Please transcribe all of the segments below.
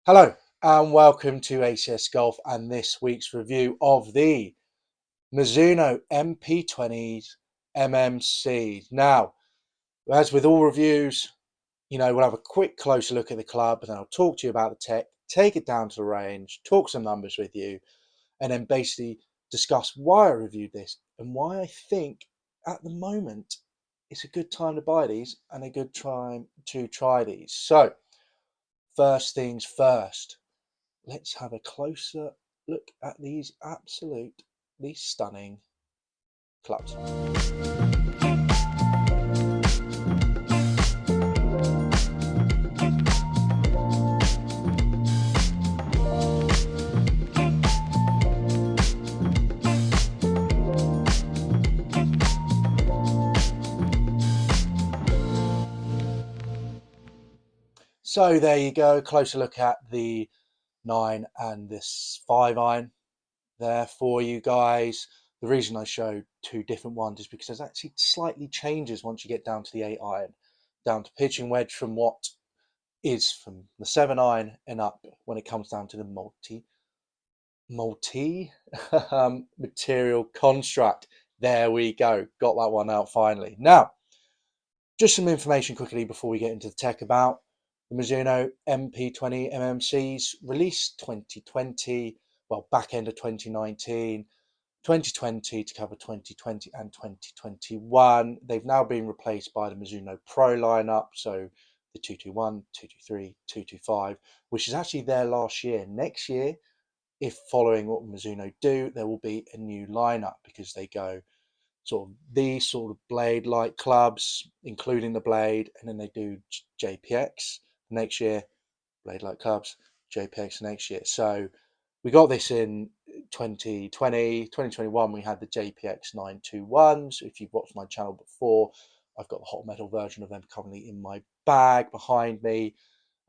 Hello and welcome to ACS Golf and this week's review of the Mizuno MP20 MMC. Now, as with all reviews, we'll have a quick closer look at the club and then I'll talk to you about the tech, take it down to the range, talk some numbers with you, and then basically discuss why I reviewed this and why I think at the moment it's a good time to buy these and a good time to try these. So, first things first. Let's have a closer look at these absolutely stunning clubs. So there you go, closer look at the 9 and this 5 iron there for you guys. The reason I showed two different ones is because there's actually slightly changes once you get down to the 8 iron, down to pitching wedge from what is from the 7 iron and up when it comes down to the multi material construct. There we go, got that one out finally. Now, just some information quickly before we get into the tech about the Mizuno MP20 MMCs, released 2020, well, back end of 2019, 2020 to cover 2020 and 2021. They've now been replaced by the Mizuno Pro lineup, so the 221, 223, 225, which is actually there last year. Next year, if following what Mizuno do, there will be a new lineup because they go sort of these sort of blade-like clubs, including the blade, and then they do JPX next year, blade-like clubs, JPX next year. So we got this in 2020, 2021, we had the JPX 921s. If you've watched my channel before, I've got the hot metal version of them currently in my bag behind me.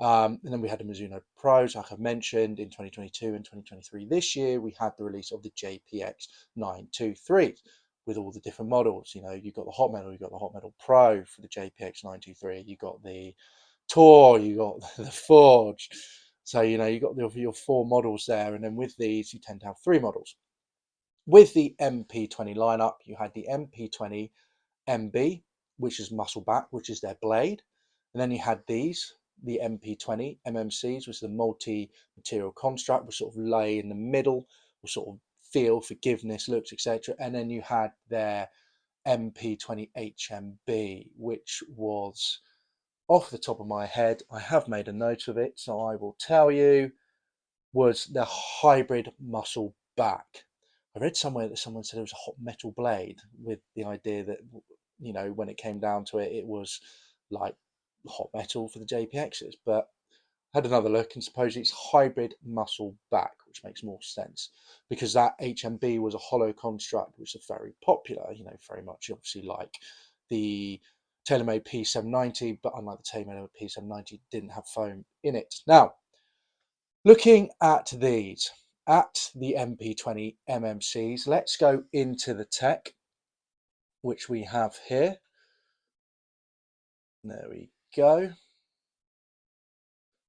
And then we had the Mizuno Pros, like I've mentioned, in 2022 and 2023. This year, we had the release of the JPX 923 with all the different models. You've got the hot metal, you've got the hot metal Pro for the JPX 923, you've got the Tour, you've got the Forged. So, you've got your four models there. And then with these, you tend to have three models. With the MP20 lineup, you had the MP20 MB, which is muscle back, which is their blade. And then you had these, the MP20 MMCs, which is the multi-material construct, which sort of lay in the middle, will sort of feel, forgiveness, looks, etc. And then you had their MP20 HMB, which was, off the top of my head, I have made a note of it, so I will tell you, was the hybrid muscle back. I read somewhere that someone said it was a hot metal blade, with the idea that, when it came down to it, it was like hot metal for the JPXs. But I had another look, and supposedly it's hybrid muscle back, which makes more sense because that HMB was a hollow construct, which is very popular, very much obviously like the TaylorMade P790, but unlike the TaylorMade P790, it didn't have foam in it. Now, looking at these, at the MP20 MMCs, let's go into the tech, which we have here. There we go.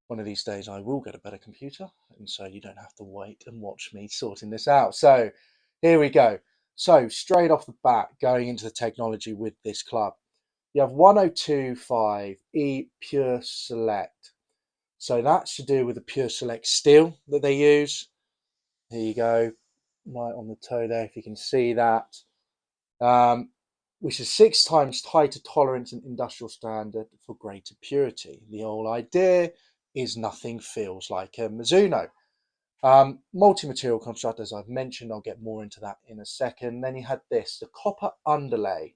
One of these days I will get a better computer, and so you don't have to wait and watch me sorting this out. So here we go. So straight off the bat, going into the technology with this club, you have 1025E Pure Select. So that's to do with the Pure Select steel that they use. Here you go, right on the toe there, if you can see that. Which is 6 times tighter tolerance and industrial standard for greater purity. The whole idea is nothing feels like a Mizuno. Multi-material construct, as I've mentioned, I'll get more into that in a second. Then you had this, the copper underlay.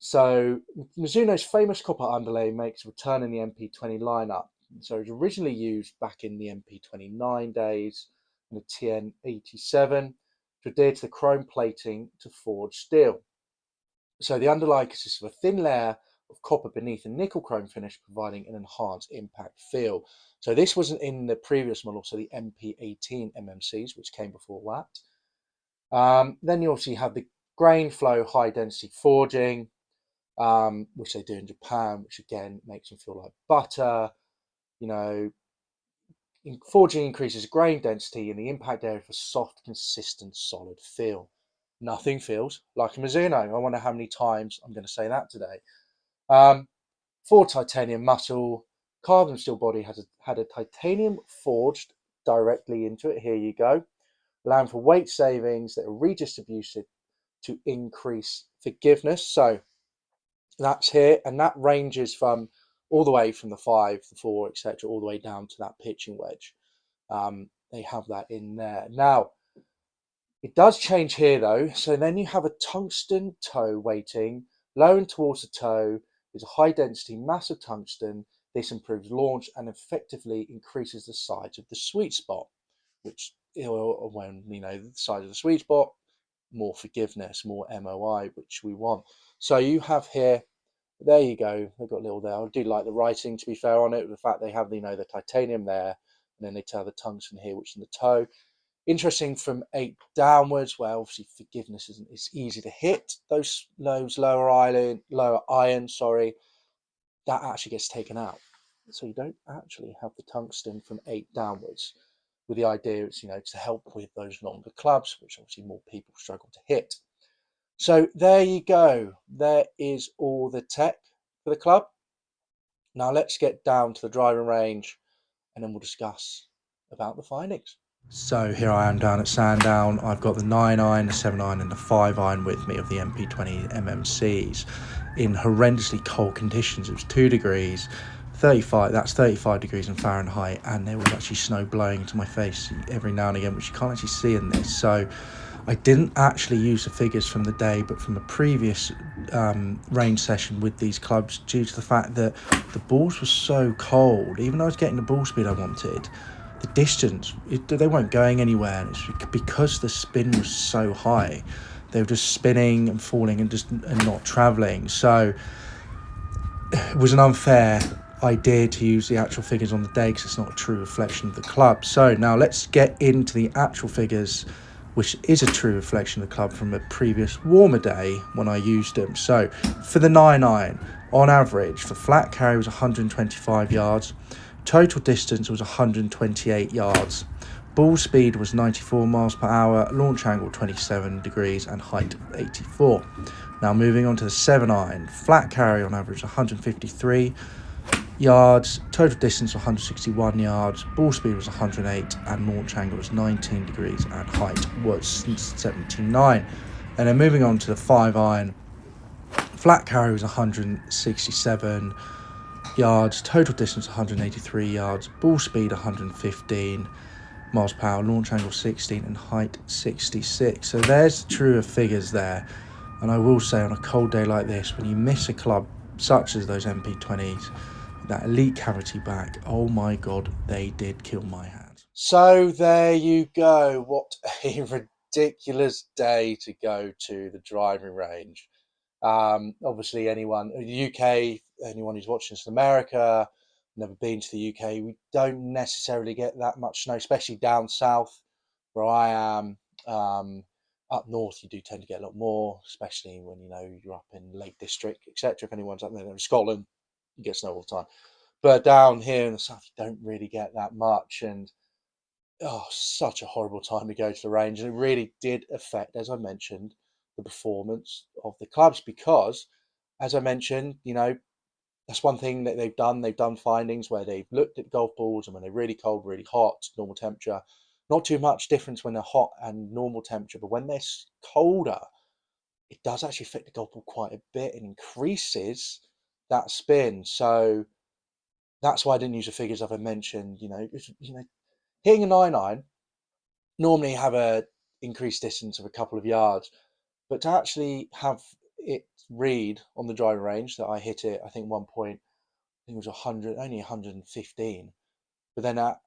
So Mizuno's famous copper underlay makes a return in the MP20 lineup. So it was originally used back in the MP29 days and the TN87 to adhere to the chrome plating to forge steel. So the underlay consists of a thin layer of copper beneath a nickel chrome finish, providing an enhanced impact feel. So this wasn't in the previous model, so the MP18 MMCs, which came before that. Then you obviously have the grain flow high density forging, which they do in Japan, which again makes them feel like butter. Forging increases grain density in the impact area for soft, consistent, solid feel. Nothing feels like a Mizuno. I wonder how many times I'm going to say that today. For titanium muscle, carbon steel body had a titanium forged directly into it. Here you go, allowing for weight savings that are redistributed to increase forgiveness. So that's here, and that ranges from all the way from the 5, the 4, etc., all the way down to that pitching wedge. They have that in there. Now, it does change here though. So then you have a tungsten toe weighting, low and towards the toe is a high density mass of tungsten. This improves launch and effectively increases the size of the sweet spot, which, when the size of the sweet spot, more forgiveness, more MOI, which we want. So you have here, there you go. They've got a little there. I do like the writing, to be fair, on it. The fact they have, the titanium there, and then they tell the tungsten here, which is in the toe. Interesting from 8 downwards, where obviously forgiveness isn't. It's easy to hit those lower iron. Sorry, that actually gets taken out, so you don't actually have the tungsten from 8 downwards. With the idea, it's to help with those longer clubs, which obviously more people struggle to hit. So there you go. There is all the tech for the club. Now let's get down to the driving range, and then we'll discuss about the findings. So here I am down at Sandown. I've got the 9 iron, the 7 iron and the 5 iron with me of the MP20 MMCs in horrendously cold conditions. It was 2 degrees, 35, that's 35 degrees in Fahrenheit, and there was actually snow blowing into my face every now and again, which you can't actually see in this. So I didn't actually use the figures from the day, but from a previous range session with these clubs, due to the fact that the balls were so cold. Even though I was getting the ball speed I wanted, the distance, they weren't going anywhere, and it's because the spin was so high. They were just spinning and falling and not travelling. So it was an unfair idea to use the actual figures on the day, because it's not a true reflection of the club. So now let's get into the actual figures, which is a true reflection of the club from a previous warmer day when I used them. So for the 9 iron, on average, for flat carry was 125 yards. Total distance was 128 yards. Ball speed was 94 miles per hour, launch angle 27 degrees, and height 84. Now moving on to the 7 iron, flat carry on average 153 yards, total distance 161 yards, ball speed was 108, and launch angle was 19 degrees, and height was 79. And then moving on to the 5 iron, flat carry was 167 yards, total distance 183 yards, ball speed 115 miles per hour, launch angle 16, and height 66. So there's the truer figures there. And I will say, on a cold day like this, when you miss a club such as those MP20s, that elite cavity back, oh my god, they did kill my hand. So there you go. What a ridiculous day to go to the driving range. Obviously, anyone in the UK, anyone who's watching this in America, never been to the UK, we don't necessarily get that much snow, especially down south where I am. Up north, you do tend to get a lot more, especially when you're up in Lake District, etc. If anyone's up there in Scotland, you get snow all the time. But down here in the south, you don't really get that much, and such a horrible time to go to the range. And it really did affect, as I mentioned, the performance of the clubs, because, as I mentioned, that's one thing that they've done. They've done findings where they've looked at golf balls, and when they're really cold, really hot, normal temperature, not too much difference when they're hot and normal temperature, but when they're colder, it does actually affect the golf ball quite a bit and increases that spin. So that's why I didn't use the figures as I mentioned. Hitting a 9 iron normally have a increased distance of a couple of yards, but to actually have it read on the driving range that I hit it, I think one point, I think it was 100, only 115, but then at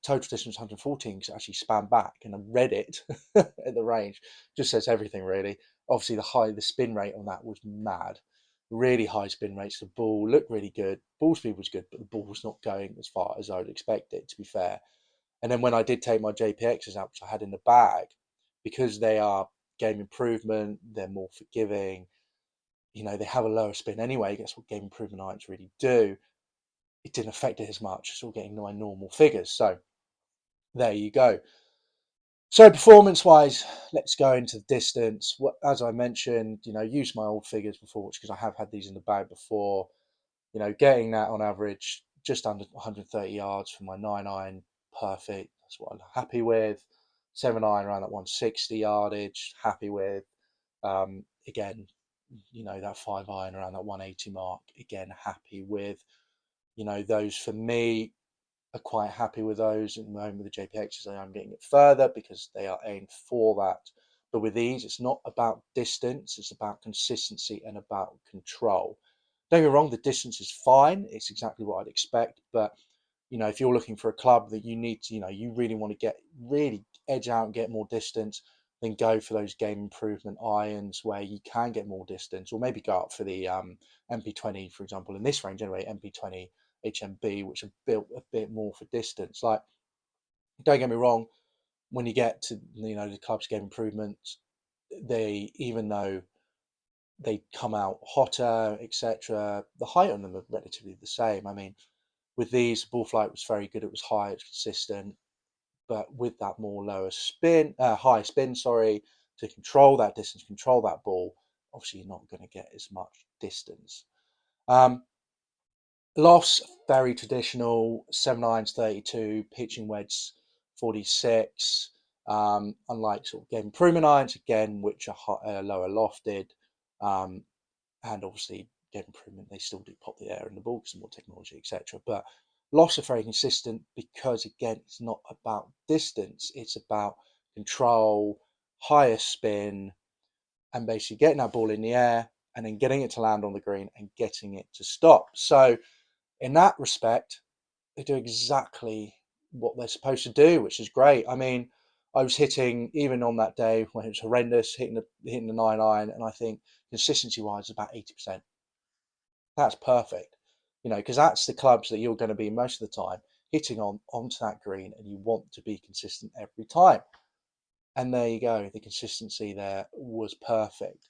total distance 114, because it actually span back, and I read it at the range. Just says everything really. Obviously the spin rate on that was mad, really high spin rates. The ball looked really good, ball speed was good, but the ball was not going as far as I would expect it, to be fair. And then when I did take my JPXs out, which I had in the bag, because they are game improvement, they're more forgiving, they have a lower spin anyway. That's what game improvement irons really do. It didn't affect it as much. It's all getting my normal figures. So there you go. So performance-wise, let's go into the distance. As I mentioned, use my old figures before, because I have had these in the bag before. Getting that on average just under 130 yards from my 9-iron, perfect. That's what I'm happy with. 7-iron around that 160 yardage, happy with. Again, that 5-iron around that 180 mark, again, happy with. Those for me are quite happy with those. At the moment with the JPXs, I am getting it further because they are aimed for that. But with these, it's not about distance, it's about consistency and about control. Don't get me wrong, the distance is fine. It's exactly what I'd expect. But, if you're looking for a club that you need to, you really want to really edge out and get more distance, then go for those game improvement irons where you can get more distance, or maybe go up for the MP20, for example, in this range anyway, MP20 HMB, which are built a bit more for distance. Like, don't get me wrong, when you get to the club's game improvements, even though they come out hotter, etc., the height on them are relatively the same. I mean, with these, the ball flight was very good. It was high, it was consistent, but with that more high spin, to control that distance, control that ball, obviously you're not going to get as much distance. Loss, very traditional, 7-irons 32, pitching wedge 46. Unlike sort of game improvement irons, again, which are lower lofted, and obviously game improvement, they still do pop the air in the ball because more technology, etc. But loss are very consistent because, again, it's not about distance, it's about control, higher spin, and basically getting that ball in the air and then getting it to land on the green and getting it to stop. So in that respect, they do exactly what they're supposed to do, which is great. I mean, I was hitting, even on that day when it was horrendous, hitting the 9-iron, and I think consistency wise, about 80%. That's perfect, because that's the clubs that you're going to be most of the time hitting onto that green, and you want to be consistent every time. And there you go, the consistency there was perfect.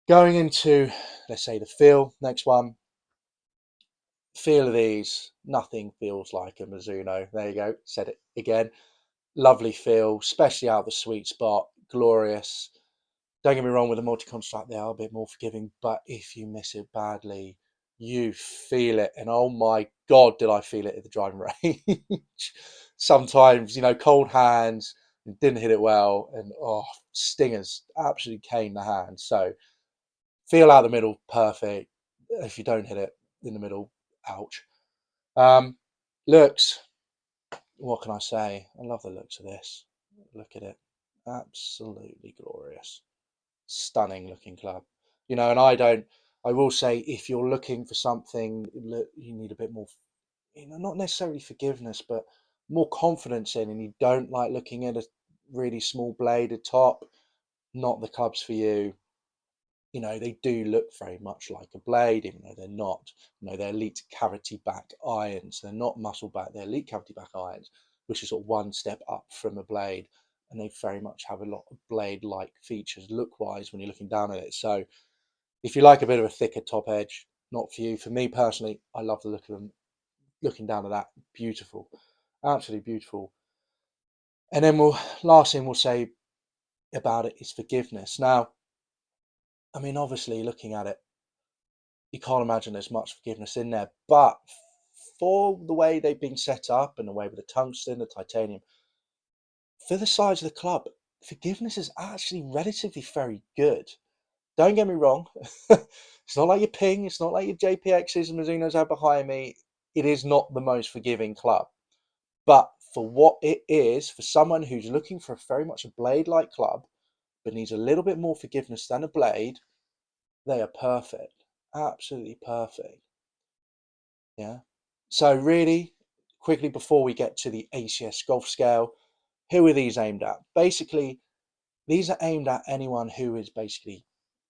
Going into, let's say, the feel, next one. Feel of these, nothing feels like a Mizuno. There you go, said it again. Lovely feel, especially out of the sweet spot, glorious. Don't get me wrong, with the multi-construct, they are a bit more forgiving, but if you miss it badly, you feel it. And oh my God, did I feel it at the driving range. Sometimes, cold hands, didn't hit it well, and stingers absolutely cane the hand. So feel out the middle, perfect. If you don't hit it in the middle, ouch. Looks, what can I say? I love the looks of this. Look at it. Absolutely glorious. Stunning looking club. And I will say, if you're looking for something, you need a bit more, not necessarily forgiveness, but more confidence in, and you don't like looking at a really small bladed top, not the clubs for you. They do look very much like a blade, even though they're not. They're elite cavity back irons. They're not muscle back, they're elite cavity back irons, which is sort of one step up from a blade. And they very much have a lot of blade-like features look-wise when you're looking down at it. So if you like a bit of a thicker top edge, not for you. For me personally, I love the look of them. Looking down at that, beautiful. Absolutely beautiful. And then last thing we'll say about it is forgiveness. Now, I mean, obviously, looking at it, you can't imagine there's much forgiveness in there. But for the way they've been set up and the way with the tungsten, the titanium, for the size of the club, forgiveness is actually relatively very good. Don't get me wrong. It's not like your Ping, it's not like your JPXs and Mizunos are behind me. It is not the most forgiving club. But for what it is, for someone who's looking for very much a blade-like club, but needs a little bit more forgiveness than a blade, they are perfect. Absolutely perfect. Yeah. So really, quickly before we get to the ACS golf scale, who are these aimed at? Basically, these are aimed at anyone who is basically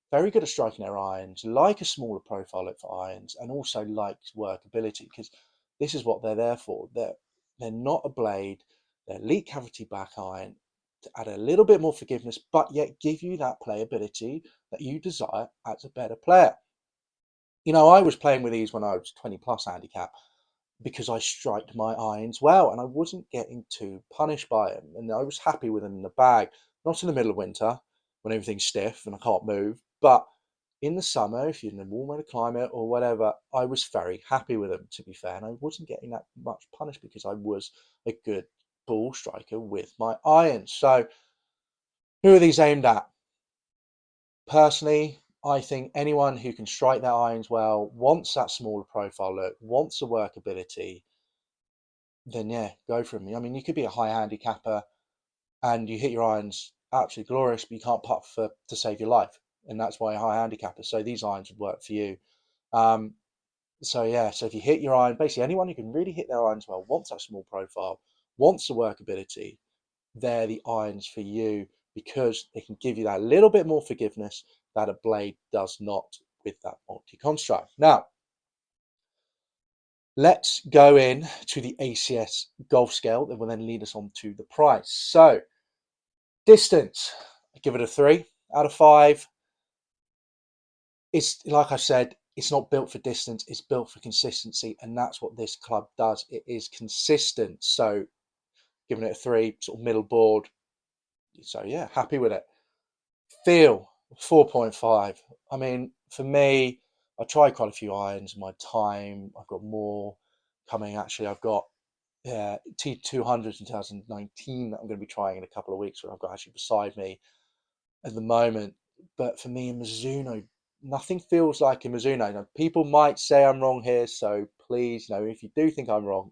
very good at striking their irons, like a smaller profile look for irons, and also likes workability, because this is what they're there for. They're not a blade, they're elite cavity back iron to add a little bit more forgiveness, but yet give you that playability that you desire as a better player. I was playing with these when I was 20 plus handicap. because I striked my irons well and I wasn't getting too punished by them. And I was happy with them in the bag, not in the middle of winter when everything's stiff and I can't move, but in the summer, if you're in a warm weather climate or whatever, I was very happy with them, to be fair. And I wasn't getting that much punished because I was a good ball striker with my irons. So, who are these aimed at? Personally, I think anyone who can strike their irons well, wants that smaller profile look, wants the workability, then yeah, go for them. I mean, you could be a high handicapper and you hit your irons absolutely glorious, but you can't putt to save your life, and that's why you're a high handicapper. So these irons would work for you. Um, so yeah, so if you hit your iron, basically anyone who can really hit their irons well, wants that small profile, wants the workability, they're the irons for you because they can give you that little bit more forgiveness that a blade does not with that multi-construct. Now, let's go in to the ACS golf scale that will then lead us on to the price. So, distance, I give it a 3 out of 5. It's like I said, it's not built for distance, it's built for consistency, and that's what this club does. It is consistent. So, giving it a 3, sort of middle board. So, yeah, happy with it. Feel 4.5. I mean, for me, I tried quite a few irons in my time. I've got more coming. Actually, I've got T200s in 2019 that I'm going to be trying in a couple of weeks, where I've got actually beside me at the moment. But for me, a Mizuno, nothing feels like a Mizuno. Now, people might say I'm wrong here, so please, if you do think I'm wrong,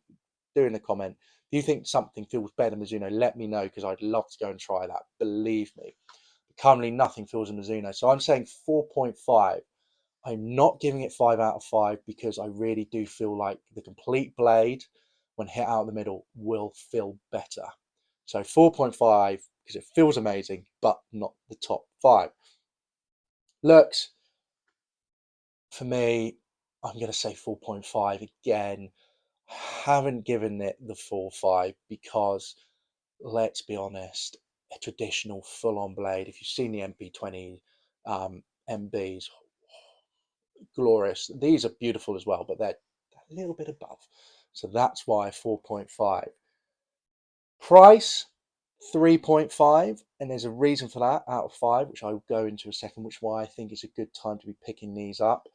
do in the comment. If you think something feels better than Mizuno, let me know, because I'd love to go and try that. Believe me. Currently, nothing feels a Mizuno. So I'm saying 4.5. I'm not giving it 5 out of 5 because I really do feel like the complete blade, when hit out the middle, will feel better. So 4.5 because it feels amazing, but not the top 5. Looks, for me, I'm going to say 4.5 again. Haven't given it the 4.5 because, let's be honest, a traditional full-on blade, if you've seen the MP20 MBs, glorious. These are beautiful as well, but they're a little bit above. So that's why 4.5. Price, 3.5, and there's a reason for that out of 5, which I'll go into a second, which why I think it's a good time to be picking these up.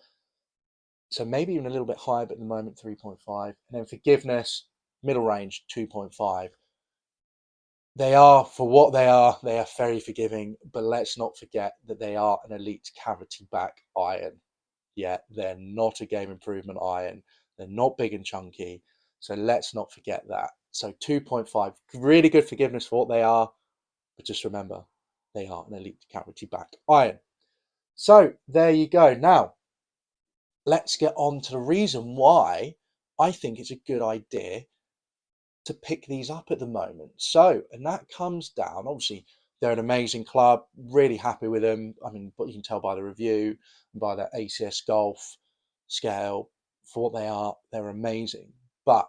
So maybe even a little bit higher, but at the moment 3.5. And then forgiveness, middle range, 2.5. They are, for what they are very forgiving, but let's not forget that they are an elite cavity back iron. Yeah, they're not a game improvement iron. They're not big and chunky. So let's not forget that. So 2.5, really good forgiveness for what they are. But just remember, they are an elite cavity back iron. So there you go. Now, let's get on to the reason why I think it's a good idea to pick these up at the moment. So, and that comes down, obviously, they're an amazing club, really happy with them. I mean, but you can tell by the review and by their ACS golf scale for what they are, they're amazing. But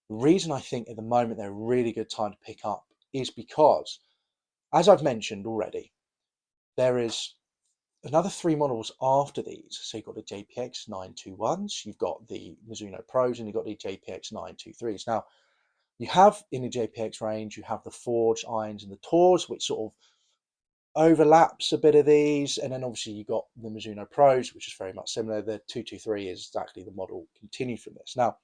the reason I think at the moment they're a really good time to pick up is because, as I've mentioned already, there is another 3 models after these. So you've got the JPX 921s, you've got the Mizuno Pros, and you've got the JPX 923s. Now, you have in the JPX range, you have the forged irons and the Tours, which sort of overlaps a bit of these. And then obviously you've got the Mizuno Pros, which is very much similar. The 223 is actually the model continued from this. Now,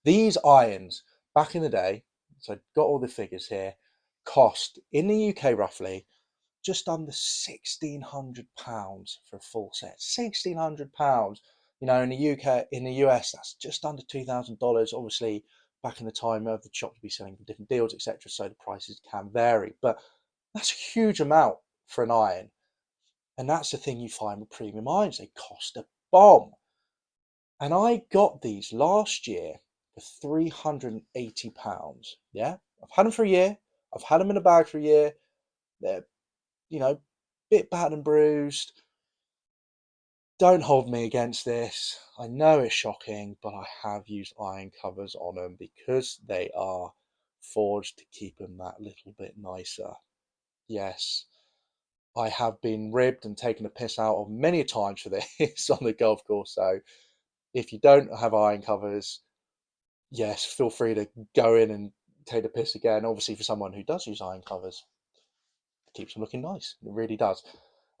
these irons back in the day, so I've got all the figures here, cost in the UK roughly just under £1,600 for a full set. £1,600. In the UK, in the US, that's just under $2,000. Obviously, back in the time of the shop to be selling different deals, etc. So the prices can vary, but that's a huge amount for an iron. And that's the thing you find with premium irons; they cost a bomb. And I got these last year for £380. Yeah, I've had them for a year. I've had them in a bag for a year. They're bit battered and bruised. Don't hold me against this. I know it's shocking, but I have used iron covers on them because they are forged to keep them that little bit nicer. Yes, I have been ribbed and taken a piss out of many times for this on the golf course. So if you don't have iron covers, yes, feel free to go in and take the piss again. Obviously, for someone who does use iron covers, it keeps them looking nice. It really does.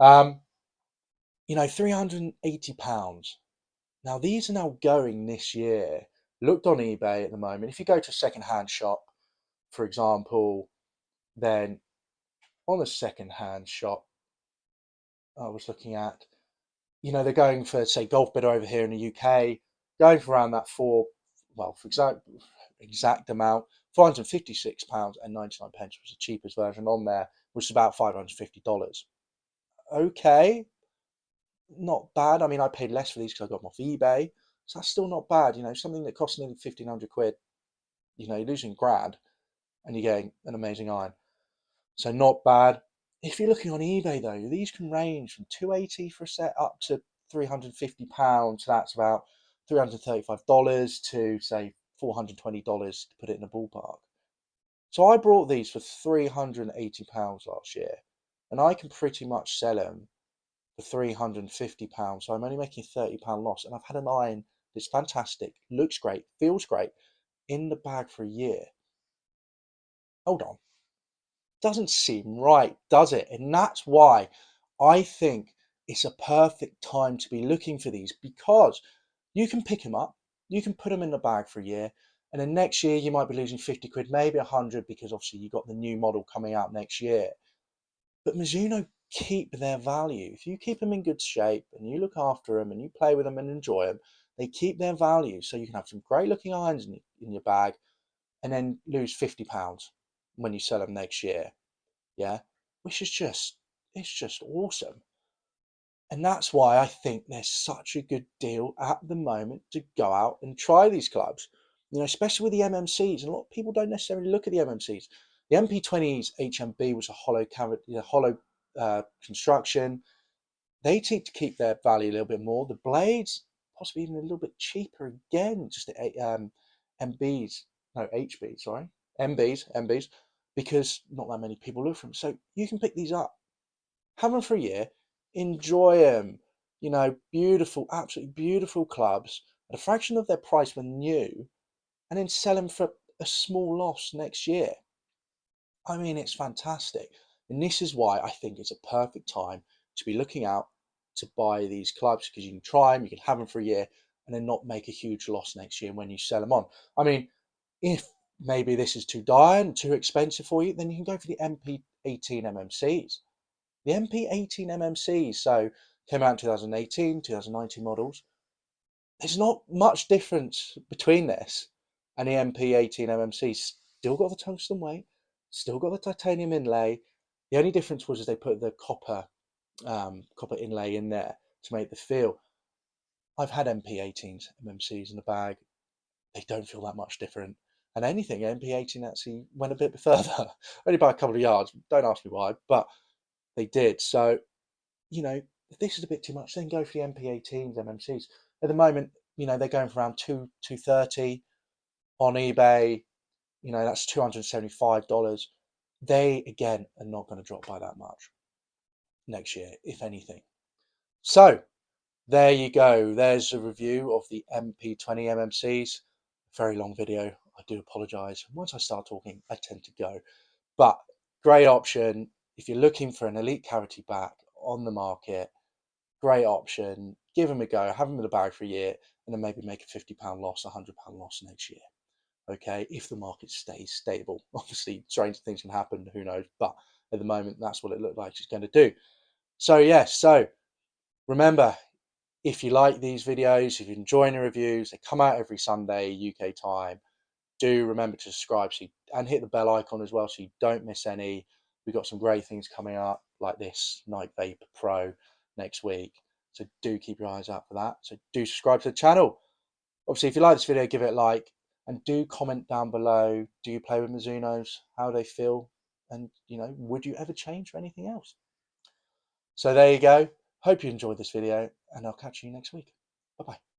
Um, £380. Now, these are now going this year. Looked on eBay at the moment. If you go to a second-hand shop, for example, then on a second-hand shop, I was looking at, they're going for, say, Golf Bidder over here in the UK, going for around that for exact amount, £456 and 99 pence was the cheapest version on there, which is about $550. Okay, not bad. I mean, I paid less for these because I got them off eBay, so that's still not bad. Something that costs nearly 1,500 quid, you're losing a grand and you're getting an amazing iron. So not bad. If you're looking on eBay though, these can range from 280 for a set up to £350. So that's about $335 to say $420 to put it in a ballpark. So I brought these for £380 last year, and I can pretty much sell them for £350. So I'm only making a £30 loss, and I've had an iron that's fantastic, looks great, feels great, in the bag for a year. Hold on. Doesn't seem right, does it? And that's why I think it's a perfect time to be looking for these, because you can pick them up, you can put them in the bag for a year, and then next year you might be losing 50 quid, maybe 100, because obviously you've got the new model coming out next year. But Mizuno keep their value. If you keep them in good shape and you look after them and you play with them and enjoy them, they keep their value. So you can have some great looking irons in your bag and then lose £50 when you sell them next year. Yeah, which is just awesome. And that's why I think there's such a good deal at the moment to go out and try these clubs, especially with the MMCs. And a lot of people don't necessarily look at the MMCs. The MP20's HMB was a hollow cavity, hollow construction. They seem to keep their value a little bit more. The blades, possibly even a little bit cheaper again, just the MBs, no, HB, sorry, MBs, because not that many people look for them. So you can pick these up, have them for a year, enjoy them. Beautiful, absolutely beautiful clubs at a fraction of their price when new, and then sell them for a small loss next year. I mean, it's fantastic. And this is why I think it's a perfect time to be looking out to buy these clubs, because you can try them, you can have them for a year, and then not make a huge loss next year when you sell them on. I mean, if maybe this is too dire and too expensive for you, then you can go for the MP18 MMCs. The MP18 MMCs, so came out in 2018, 2019 models. There's not much difference between this and the MP18 MMC. Still got the tungsten weight, still got the titanium inlay. The only difference was they put the copper inlay in there to make the feel. I've had MP18s MMCs in the bag. They don't feel that much different. And anything, MP18 actually went a bit further, only by a couple of yards. Don't ask me why, but they did. So, if this is a bit too much, then go for the MP18s MMCs. At the moment, they're going for around 230 on eBay. That's $275. They again are not going to drop by that much next year, if anything. So there you go. There's a review of the MP20 MMCs. Very long video. I do apologize. Once I start talking, I tend to go. But great option if you're looking for an elite carry back on the market. Great option. Give them a go. Have them in the bag for a year, and then maybe make a £50 loss, £100 loss next year. Okay, if the market stays stable. Obviously, strange things can happen. Who knows? But at the moment, that's what it looked like it's going to do. So yes. So remember, if you like these videos, if you're enjoying the reviews, they come out every Sunday UK time. Do remember to subscribe and hit the bell icon as well so you don't miss any. We've got some great things coming up like this Night Vapor Pro next week. So do keep your eyes out for that. So do subscribe to the channel. Obviously, if you like this video, give it a like and do comment down below. Do you play with Mizunos? How do they feel? And, would you ever change for anything else? So there you go. Hope you enjoyed this video and I'll catch you next week. Bye-bye.